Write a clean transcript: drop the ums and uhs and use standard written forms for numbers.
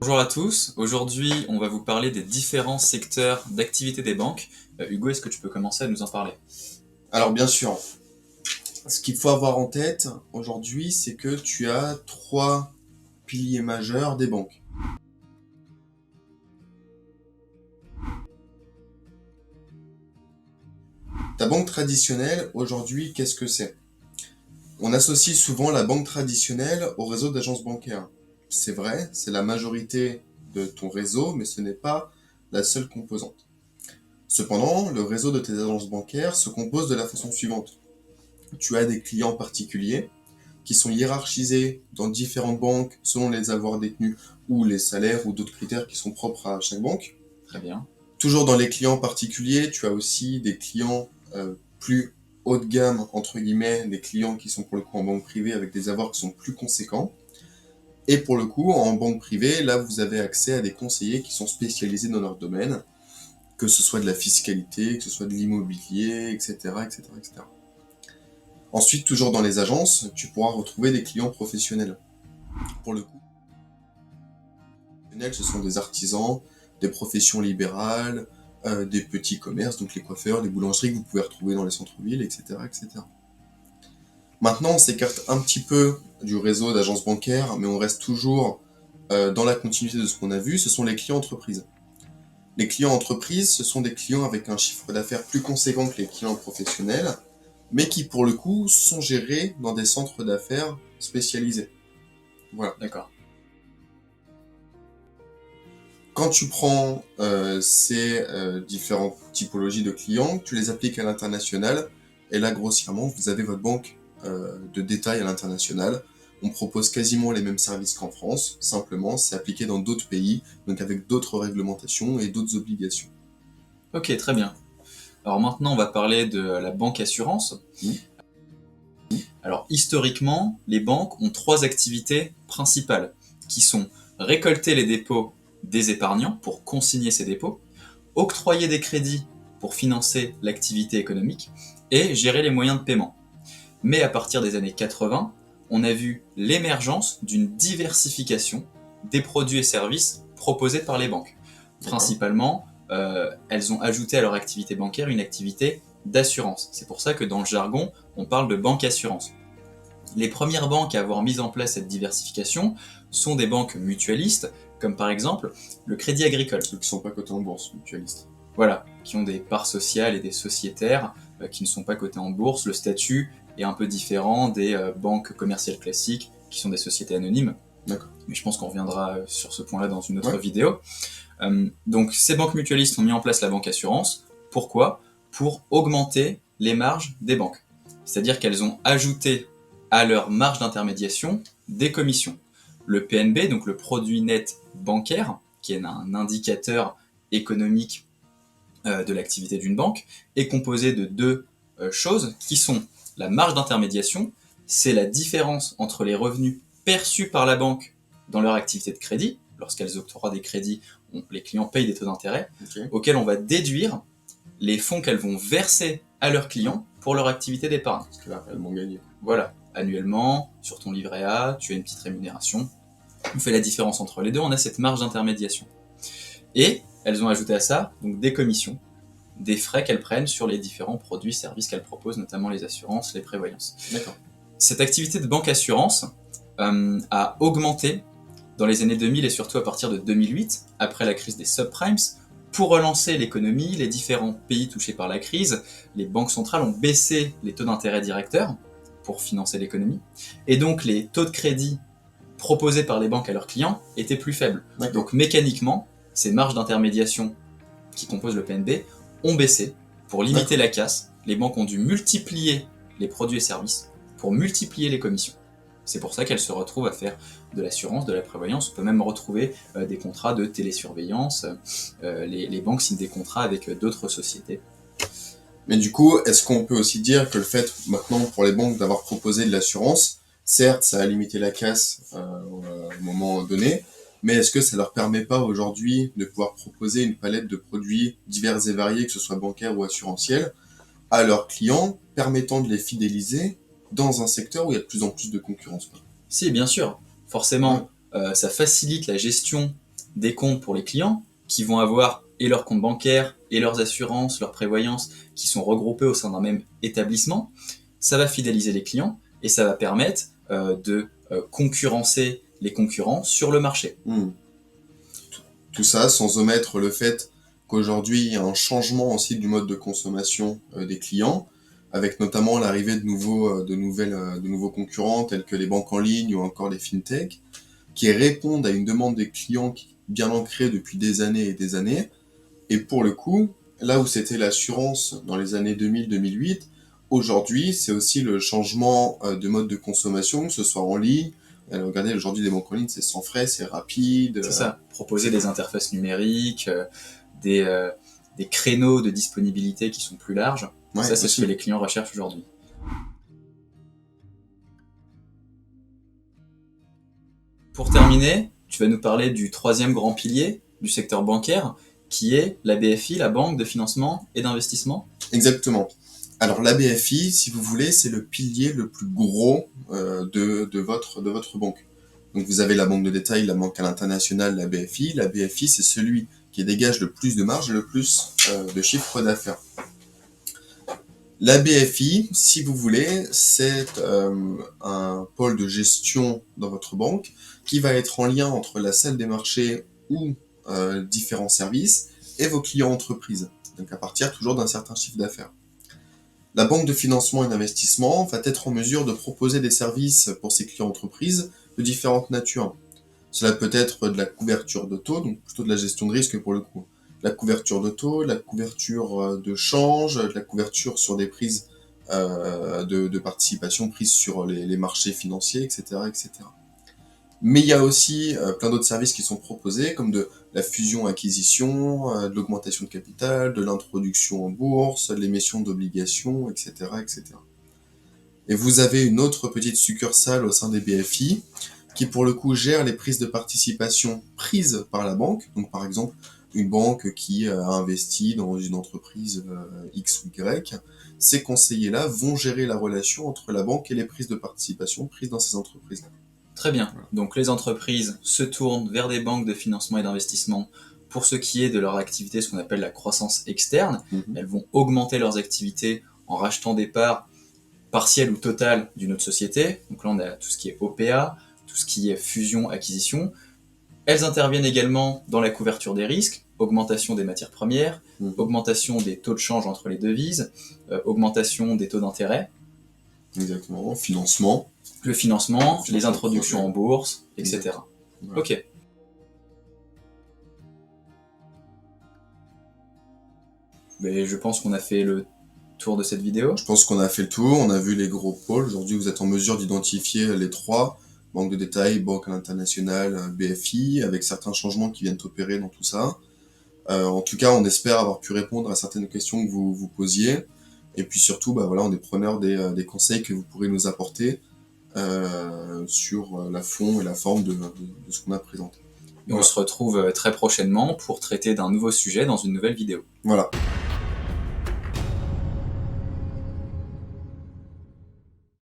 Bonjour à tous, aujourd'hui on va vous parler des différents secteurs d'activité des banques. Hugo, est-ce que tu peux commencer à nous en parler? Alors bien sûr, ce qu'il faut avoir en tête aujourd'hui, c'est que tu as trois piliers majeurs des banques. Ta banque traditionnelle, aujourd'hui, qu'est-ce que c'est? On associe souvent la banque traditionnelle au réseau d'agences bancaires. C'est vrai, c'est la majorité de ton réseau, mais ce n'est pas la seule composante. Cependant, le réseau de tes agences bancaires se compose de la façon suivante. Tu as des clients particuliers qui sont hiérarchisés dans différentes banques selon les avoirs détenus ou les salaires ou d'autres critères qui sont propres à chaque banque. Très bien. Toujours dans les clients particuliers, tu as aussi des clients plus haut de gamme, entre guillemets, des clients qui sont pour le coup en banque privée avec des avoirs qui sont plus conséquents. Et pour le coup, en banque privée, là, vous avez accès à des conseillers qui sont spécialisés dans leur domaine, que ce soit de la fiscalité, que ce soit de l'immobilier, etc., etc., etc. Ensuite, toujours dans les agences, tu pourras retrouver des clients professionnels. Pour le coup, ce sont des artisans, des professions libérales, des petits commerces, donc les coiffeurs, les boulangeries que vous pouvez retrouver dans les centres-villes, etc., etc. Maintenant, on s'écarte un petit peu du réseau d'agences bancaires, mais on reste toujours dans la continuité de ce qu'on a vu, ce sont les clients entreprises. Les clients entreprises, ce sont des clients avec un chiffre d'affaires plus conséquent que les clients professionnels, mais qui pour le coup sont gérés dans des centres d'affaires spécialisés. Voilà. D'accord. Quand tu prends ces différentes typologies de clients, tu les appliques à l'international, et là, grossièrement, vous avez votre banque de détail à l'international. On propose quasiment les mêmes services qu'en France, simplement, c'est appliqué dans d'autres pays, donc avec d'autres réglementations et d'autres obligations. Ok, très bien. Alors maintenant on va parler de la banque assurance. Mmh. Alors historiquement, les banques ont trois activités principales qui sont récolter les dépôts des épargnants pour consigner ces dépôts, octroyer des crédits pour financer l'activité économique et gérer les moyens de paiement. Mais à partir des années 80, on a vu l'émergence d'une diversification des produits et services proposés par les banques. D'accord. Principalement, elles ont ajouté à leur activité bancaire une activité d'assurance. C'est pour ça que dans le jargon, on parle de banque assurance. Les premières banques à avoir mis en place cette diversification sont des banques mutualistes, comme par exemple le Crédit Agricole. Ceux qui ne sont pas cotés en bourse, mutualistes. Voilà, qui ont des parts sociales et des sociétaires qui ne sont pas cotées en bourse. Le statut est un peu différent des banques commerciales classiques, qui sont des sociétés anonymes. D'accord. Mais je pense qu'on reviendra sur ce point-là dans une autre Ouais. vidéo. Donc ces banques mutualistes ont mis en place la banque assurance. Pourquoi? Pour augmenter les marges des banques. C'est-à-dire qu'elles ont ajouté à leur marge d'intermédiation des commissions. Le PNB, donc le produit net bancaire, qui est un indicateur économique de l'activité d'une banque, est composé de deux choses qui sont la marge d'intermédiation, c'est la différence entre les revenus perçus par la banque dans leur activité de crédit, lorsqu'elles octroient des crédits, les clients payent des taux d'intérêt, Ok. auxquels on va déduire les fonds qu'elles vont verser à leurs clients pour leur activité d'épargne. Parce que là, elles m'ont gagné. Voilà, annuellement, sur ton livret A, tu as une petite rémunération. On fait la différence entre les deux, on a cette marge d'intermédiation. Et elles ont ajouté à ça donc des commissions, des frais qu'elles prennent sur les différents produits, services qu'elles proposent, notamment les assurances, les prévoyances. D'accord. Cette activité de banque assurance a augmenté dans les années 2000 et surtout à partir de 2008, après la crise des subprimes. Pour relancer l'économie, les différents pays touchés par la crise, les banques centrales ont baissé les taux d'intérêt directeurs pour financer l'économie. Et donc les taux de crédit proposés par les banques à leurs clients étaient plus faibles. D'accord. Donc mécaniquement, ces marges d'intermédiation qui composent le PNB ont baissé pour limiter la casse. Les banques ont dû multiplier les produits et services pour multiplier les commissions. C'est pour ça qu'elles se retrouvent à faire de l'assurance, de la prévoyance. On peut même retrouver des contrats de télésurveillance. Les banques signent des contrats avec d'autres sociétés. Mais du coup, est-ce qu'on peut aussi dire que le fait maintenant pour les banques d'avoir proposé de l'assurance, certes, ça a limité la casse au moment donné, mais est-ce que ça leur permet pas aujourd'hui de pouvoir proposer une palette de produits divers et variés, que ce soit bancaire ou assurantiel, à leurs clients, permettant de les fidéliser dans un secteur où il y a de plus en plus de concurrence? Si, bien sûr, Ouais. forcément, ça facilite la gestion des comptes pour les clients qui vont avoir et leur compte bancaire, et leurs assurances, leurs prévoyances, qui sont regroupés au sein d'un même établissement. Ça va fidéliser les clients et ça va permettre de concurrencer les concurrents sur le marché. Tout ça sans omettre le fait qu'aujourd'hui, il y a un changement aussi du mode de consommation des clients, avec notamment l'arrivée de nouveaux concurrents tels que les banques en ligne ou encore les fintech, qui répondent à une demande des clients bien ancrée depuis des années et des années. Et pour le coup, là où c'était l'assurance dans les années 2000-2008, aujourd'hui, c'est aussi le changement de mode de consommation, que ce soit en ligne. Regardez, aujourd'hui, les banques en ligne, c'est sans frais, c'est rapide. C'est ça, proposer des interfaces numériques, des créneaux de disponibilité qui sont plus larges. Ouais, ça, c'est aussi ce que les clients recherchent aujourd'hui. Pour terminer, tu vas nous parler du troisième grand pilier du secteur bancaire, qui est la BFI, la Banque de financement et d'investissement. Exactement. Alors la BFI, si vous voulez, c'est le pilier le plus gros de votre banque. Donc vous avez la banque de détail, la banque à l'international, la BFI. La BFI, c'est celui qui dégage le plus de marge et le plus de chiffre d'affaires. La BFI, si vous voulez, c'est un pôle de gestion dans votre banque qui va être en lien entre la salle des marchés ou différents services et vos clients entreprises. Donc à partir toujours d'un certain chiffre d'affaires. La banque de financement et d'investissement va être en mesure de proposer des services pour ses clients entreprises de différentes natures. Cela peut être de la couverture de taux, donc plutôt de la gestion de risque pour le coup. La couverture de taux, la couverture de change, la couverture sur des prises de participation prises sur les marchés financiers, etc., etc. Mais il y a aussi plein d'autres services qui sont proposés, comme de la fusion-acquisition, de l'augmentation de capital, de l'introduction en bourse, de l'émission d'obligations, etc., etc. Et vous avez une autre petite succursale au sein des BFI, qui pour le coup gère les prises de participation prises par la banque. Donc par exemple, une banque qui a investi dans une entreprise X ou Y, ces conseillers-là vont gérer la relation entre la banque et les prises de participation prises dans ces entreprises-là. Très bien. Donc les entreprises se tournent vers des banques de financement et d'investissement pour ce qui est de leur activité, ce qu'on appelle la croissance externe. Elles vont augmenter leurs activités en rachetant des parts partielles ou totales d'une autre société. Donc là, on a tout ce qui est OPA, tout ce qui est fusion-acquisition. Elles interviennent également dans la couverture des risques, augmentation des matières premières, augmentation des taux de change entre les devises, augmentation des taux d'intérêt. Exactement, financement. Le financement, les introductions en bourse, etc. Voilà. Ok. Mais je pense qu'on a fait le tour de cette vidéo. Je pense qu'on a fait le tour, on a vu les gros pôles. Aujourd'hui, vous êtes en mesure d'identifier les trois, banque de détail, banque à l'international, BFI, avec certains changements qui viennent opérer dans tout ça. En tout cas, on espère avoir pu répondre à certaines questions que vous vous posiez. Et puis surtout, voilà, on est preneur des conseils que vous pourrez nous apporter sur la fond et la forme de ce qu'on a présenté. Et on se retrouve très prochainement pour traiter d'un nouveau sujet dans une nouvelle vidéo. Voilà.